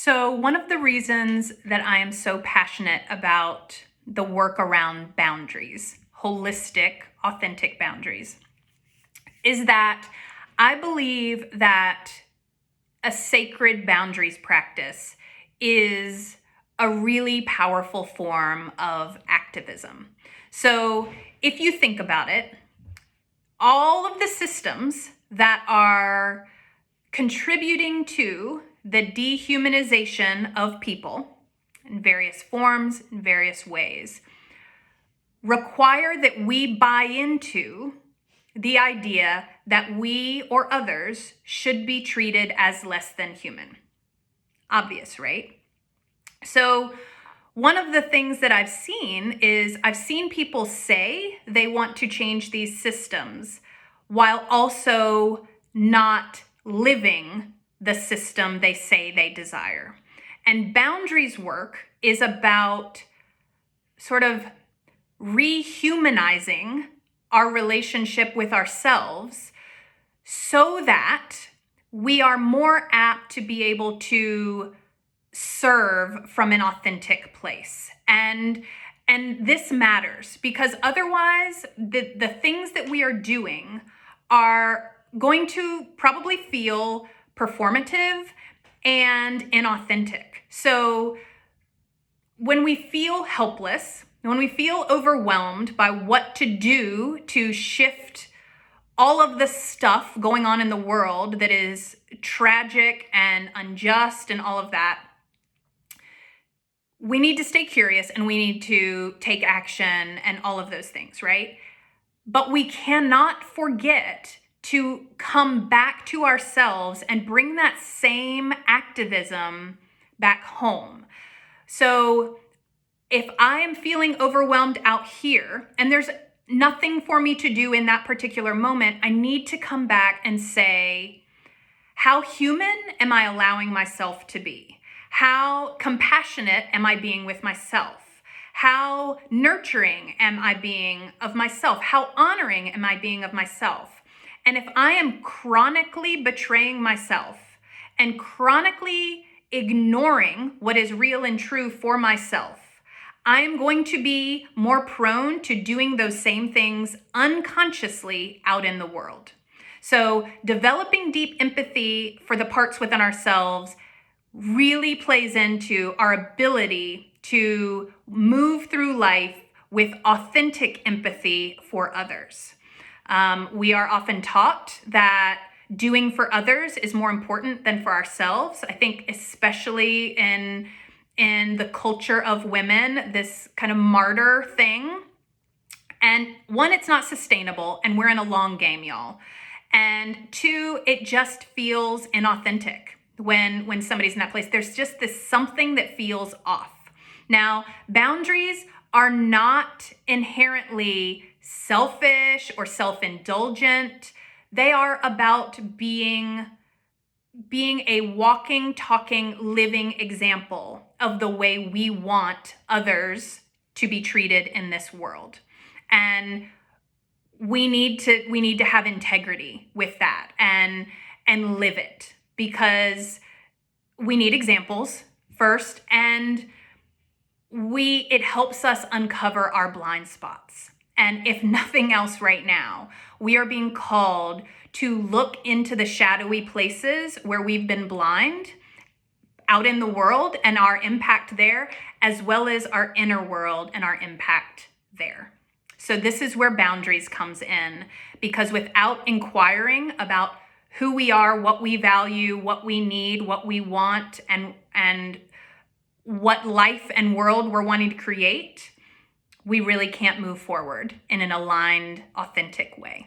So one of the reasons that I am so passionate about the work around boundaries, holistic, authentic boundaries, is that I believe that a sacred boundaries practice is a really powerful form of activism. So if you think about it, all of the systems that are contributing to the dehumanization of people in various forms, in various ways, require that we buy into the idea that we or others should be treated as less than human. Obvious, right? So one of the things that I've seen is I've seen people say they want to change these systems while also not living the system they say they desire. And boundaries work is about sort of re-humanizing our relationship with ourselves so that we are more apt to be able to serve from an authentic place. And this matters because otherwise the things that we are doing are going to probably feel performative and inauthentic. So when we feel helpless, when we feel overwhelmed by what to do to shift all of the stuff going on in the world that is tragic and unjust and all of that, we need to stay curious and we need to take action and all of those things, right? But we cannot forget to come back to ourselves and bring that same activism back home. So if I am feeling overwhelmed out here and there's nothing for me to do in that particular moment, I need to come back and say, how human am I allowing myself to be? How compassionate am I being with myself? How nurturing am I being of myself? How honoring am I being of myself? And if I am chronically betraying myself and chronically ignoring what is real and true for myself, I am going to be more prone to doing those same things unconsciously out in the world. So developing deep empathy for the parts within ourselves really plays into our ability to move through life with authentic empathy for others. We are often taught that doing for others is more important than for ourselves. I think especially in the culture of women, this kind of martyr thing. And one, it's not sustainable and we're in a long game, y'all. And two, it just feels inauthentic when somebody's in that place. There's just this something that feels off. Now, boundaries are not inherently selfish or self-indulgent. They are about being a walking, talking, living example of the way we want others to be treated in this world. And we need to have integrity with that and live it, because we need examples first, and it helps us uncover our blind spots. And if nothing else right now, we are being called to look into the shadowy places where we've been blind out in the world and our impact there, as well as our inner world and our impact there. So this is where boundaries comes in, because without inquiring about who we are, what we value, what we need, what we want, and what life and world we're wanting to create, we really can't move forward in an aligned, authentic way.